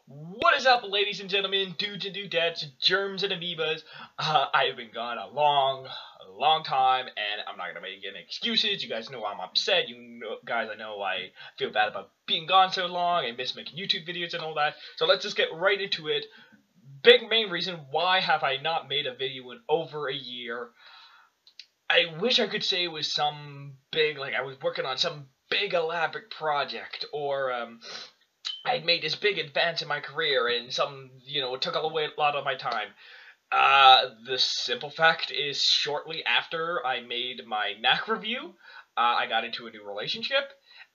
What is up, ladies and gentlemen, dudes and dudettes, germs and amoebas? I have been gone a long time, and I'm not gonna make any excuses. You guys know I'm upset. Guys, I know I feel bad about being gone so long. I miss making YouTube videos and all that. So let's just get right into it. Big main reason why have I not made a video in over a year? I wish I could say it was some big, like I was working on some big elaborate project, or I made this big advance in my career, and it took away a lot of my time. The simple fact is, shortly after I made my knack review, I got into a new relationship,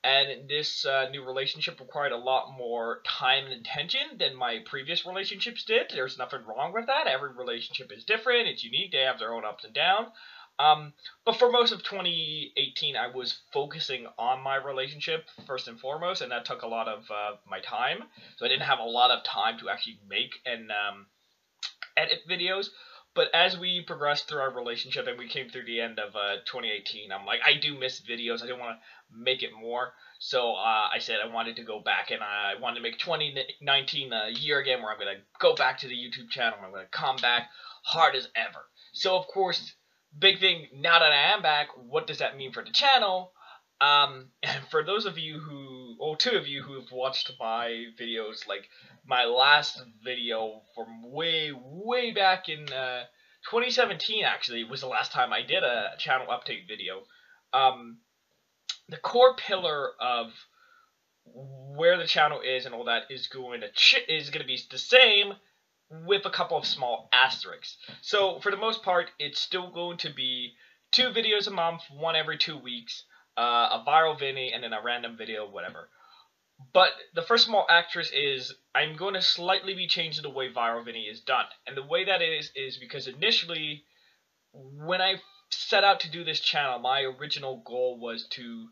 and this new relationship required a lot more time and attention than my previous relationships did. There's nothing wrong with that. Every relationship is different. It's unique. They have their own ups and downs. Um, but for most of 2018, I was focusing on my relationship first and foremost, and that took a lot of my time. So I didn't have a lot of time to actually make and edit videos. But as we progressed through our relationship and we came through the end of 2018, I'm like, I do miss videos. I didn't want to make it more. So I said I wanted to go back, and I wanted to make 2019 a year again where I'm going to go back to the YouTube channel. I'm going to come back hard as ever. So, of course, big thing, now that I am back, what does that mean for the channel? And for those of you who, or two of you who have watched my videos, like my last video from way back in 2017, actually, was the last time I did a channel update video. Um, the core pillar of where the channel is and all that is going to be the same, with a couple of small asterisks. So for the most part, it's still going to be 2 videos a month, one every 2 weeks, a viral Vinnie, and then a random video, whatever. But the first small asterisk is I'm going to slightly be changing the way viral Vinnie is done. And the way that is because initially, when I set out to do this channel, my original goal was to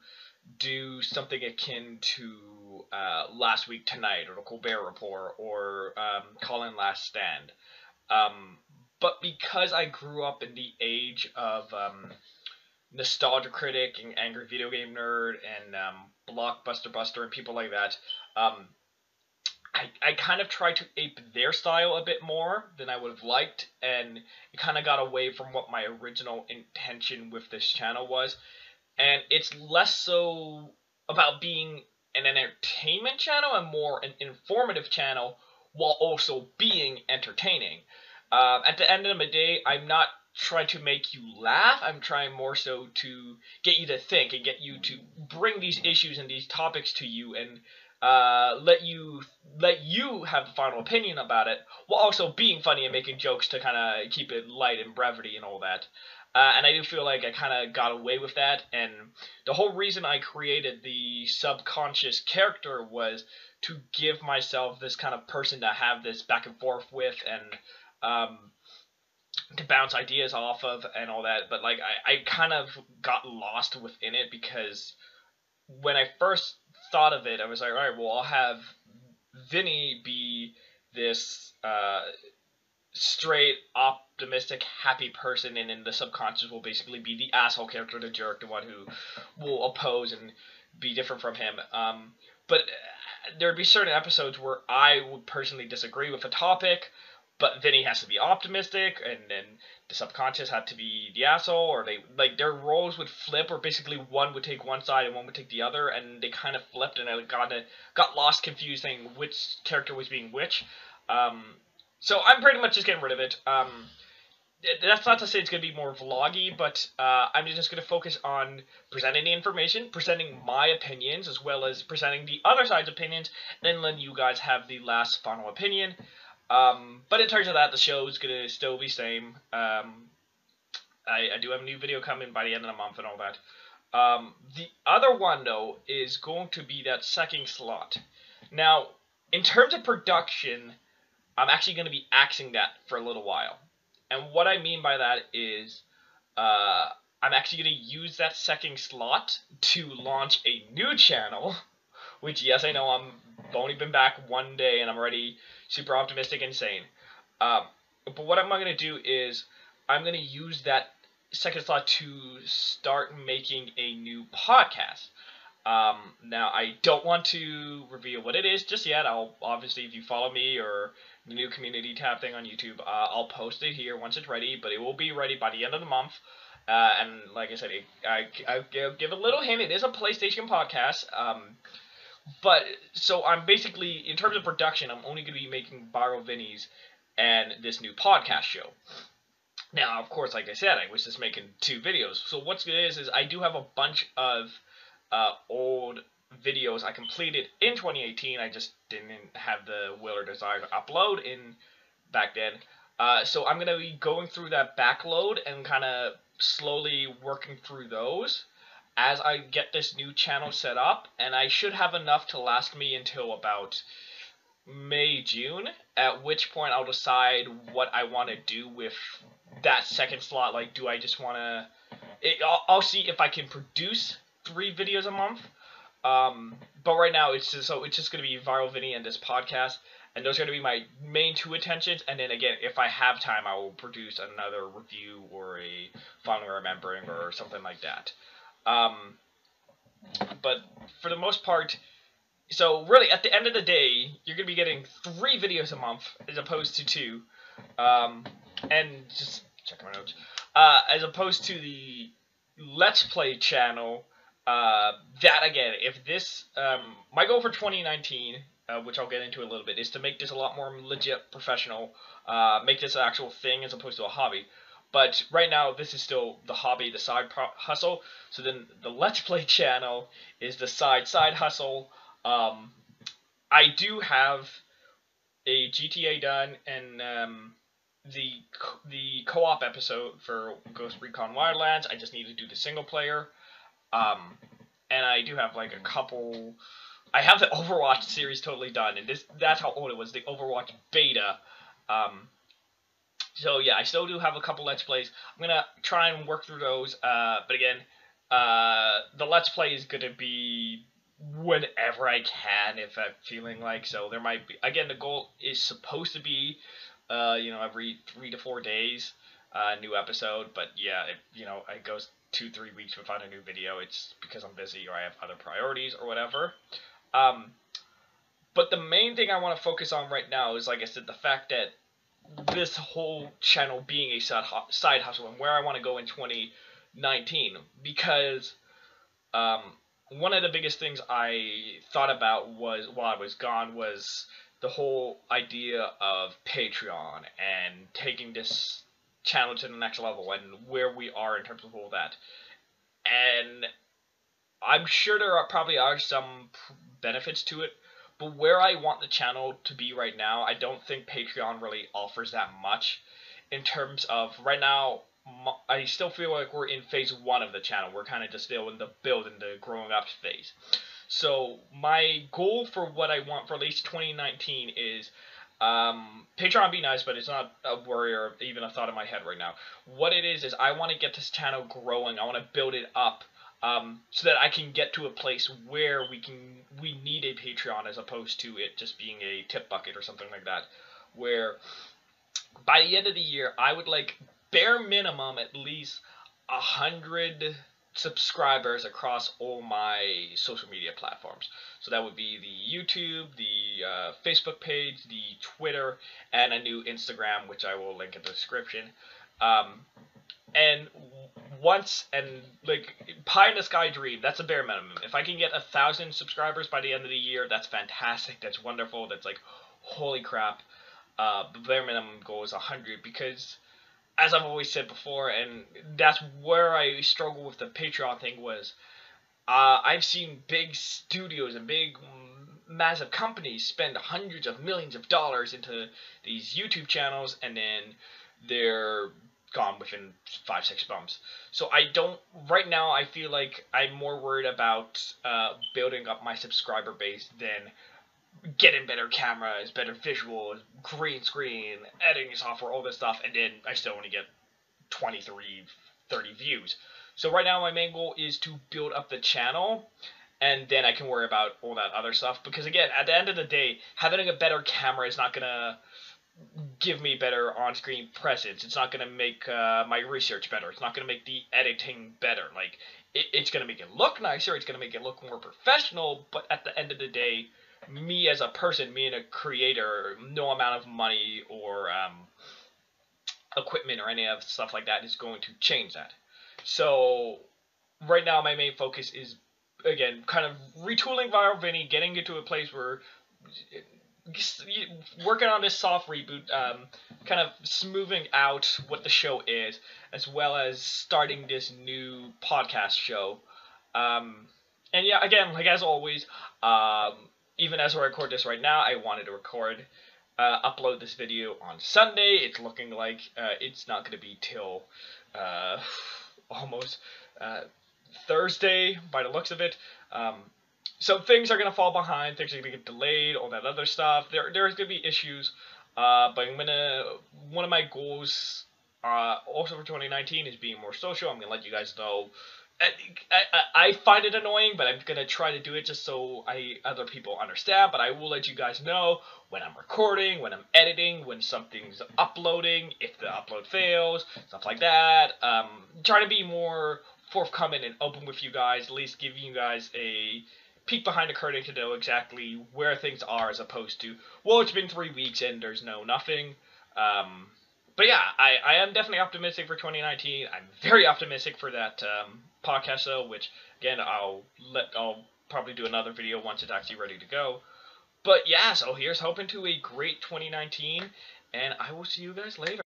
do something akin to Last Week Tonight, or the Colbert Report, or Colin Last Stand. But because I grew up in the age of Nostalgia Critic and Angry Video Game Nerd and Blockbuster Buster and people like that, I kind of tried to ape their style a bit more than I would have liked, and it kind of got away from what my original intention with this channel was. And it's less so about being an entertainment channel and more an informative channel, while also being entertaining. At the end of the day, I'm not trying to make you laugh. I'm trying more so to get you to think and get you to bring these issues and these topics to you, and let you have the final opinion about it, while also being funny and making jokes to kind of keep it light and brevity and all that. And I do feel like I kind of got away with that, and the whole reason I created the subconscious character was to give myself this kind of person to have this back and forth with, and to bounce ideas off of and all that. But like I kind of got lost within it, because when I first thought of it, I was like, all right, well, I'll have Vinny be this straight, optimistic, happy person, and then the subconscious will basically be the asshole character, the jerk, the one who will oppose and be different from him. But there'd be certain episodes where I would personally disagree with a topic, but Vinny has to be optimistic, and then the subconscious had to be the asshole, or their roles would flip, or basically one would take one side and one would take the other, and they kind of flipped, and I got lost, confusing which character was being which. So I'm pretty much just getting rid of it. That's not to say it's going to be more vloggy, but I'm just going to focus on presenting the information, presenting my opinions, as well as presenting the other side's opinions, and then letting you guys have the last final opinion. But in terms of that, the show is going to still be same. I do have a new video coming by the end of the month and all that. The other one, though, is going to be that second slot. Now, in terms of production, I'm actually going to be axing that for a little while. And what I mean by that is I'm actually going to use that second slot to launch a new channel, which, yes, I know I've only been back one day and I'm already super optimistic and sane. But what I'm going to do is I'm going to use that second slot to start making a new podcast. Now, I don't want to reveal what it is just yet. I'll obviously, if you follow me or the new community tab thing on YouTube, I'll post it here once it's ready, but it will be ready by the end of the month. And like I said, I give a little hint. It is a PlayStation podcast. But so I'm basically, in terms of production, I'm only going to be making Viral Vinnies and this new podcast show. Now, of course, like I said, I was just making 2 videos. So what's good is I do have a bunch of old videos I completed in 2018. I just didn't have the will or desire to upload in back then. So I'm going to be going through that backload and kind of slowly working through those as I get this new channel set up, and I should have enough to last me until about May, June, at which point I'll decide what I want to do with that second slot. Like, do I just want to... I'll see if I can produce 3 videos a month, but right now it's just going to be Viral Vinny and this podcast, and those are going to be my main 2 attentions, and then again, if I have time, I will produce another review or a finally remembering or something like that. But for the most part, so really at the end of the day, you're going to be getting 3 videos a month as opposed to 2. And just check my notes. As opposed to the Let's Play channel, that again, if this, my goal for 2019, which I'll get into a little bit, is to make this a lot more legit professional, make this an actual thing as opposed to a hobby. But right now, this is still the hobby, the side hustle. So then the Let's Play channel is the side hustle. I do have a GTA done and the co-op episode for Ghost Recon Wildlands. I just need to do the single player. And I do have like a couple. I have the Overwatch series totally done, and that's how old it was. The Overwatch beta. So yeah, I still do have a couple Let's Plays. I'm gonna try and work through those. But again, the Let's Play is gonna be whenever I can, if I'm feeling like. So there might be. Again, the goal is supposed to be, every 3 to 4 days, new episode. But yeah, it goes 2-3 weeks without a new video. It's because I'm busy or I have other priorities or whatever. But the main thing I want to focus on right now is, like I said, the fact that this whole channel being a side hustle and where I want to go in 2019, because one of the biggest things I thought about was while I was gone was the whole idea of Patreon and taking this channel to the next level and where we are in terms of all that. And I'm sure there probably are some benefits to it, but where I want the channel to be right now, I don't think Patreon really offers that much in terms of right now. I still feel like we're in phase 1 of the channel. We're kind of just still in the build and the growing up phase. So my goal for what I want for at least 2019 is Patreon be nice, but it's not a worry or even a thought in my head right now. What it is I want to get this channel growing. I want to build it up. So that I can get to a place where we need a Patreon as opposed to it just being a tip bucket or something like that. Where by the end of the year, I would like bare minimum at least 100 subscribers across all my social media platforms. So that would be the YouTube, the Facebook page, the Twitter, and a new Instagram, which I will link in the description. And like pie in the sky dream, that's a bare minimum. If I can get 1,000 subscribers by the end of the year, that's fantastic. That's wonderful. That's like, holy crap. The bare minimum goal is 100 because, as I've always said before, and that's where I struggle with the Patreon thing was, I've seen big studios and big massive companies spend hundreds of millions of dollars into these YouTube channels, and then they're gone within 5-6 months. So right now I feel like I'm more worried about building up my subscriber base than getting better cameras, better visuals, green screen, editing software, all this stuff, and then I still only get 23, 30 views. So right now my main goal is to build up the channel, and then I can worry about all that other stuff, because again, at the end of the day, having a better camera is not gonna give me better on-screen presence. It's not going to make my research better. It's not going to make the editing better. Like, it's going to make it look nicer. It's going to make it look more professional. But at the end of the day, me as a person, me and a creator, no amount of money or equipment or any of stuff like that is going to change that. So right now, my main focus is, again, kind of retooling Viral Vinny, getting it to a place where working on this soft reboot, kind of smoothing out what the show is, as well as starting this new podcast show. And yeah, again, like as always, even as I record this right now, I wanted to upload this video on Sunday. It's looking like it's not going to be till almost Thursday by the looks of it. So things are going to fall behind, things are going to get delayed, all that other stuff. There's going to be issues, but one of my goals also for 2019 is being more social. I'm going to let you guys know. I find it annoying, but I'm going to try to do it just so other people understand, but I will let you guys know when I'm recording, when I'm editing, when something's uploading, if the upload fails, stuff like that. Try to be more forthcoming and open with you guys, at least giving you guys a peek behind the curtain to know exactly where things are, as opposed to, well, it's been 3 weeks and there's nothing. But yeah, I am definitely optimistic for 2019. I'm very optimistic for that podcast show, which again I'll probably do another video once it's actually ready to go. But yeah, so here's hoping to a great 2019, and I will see you guys later.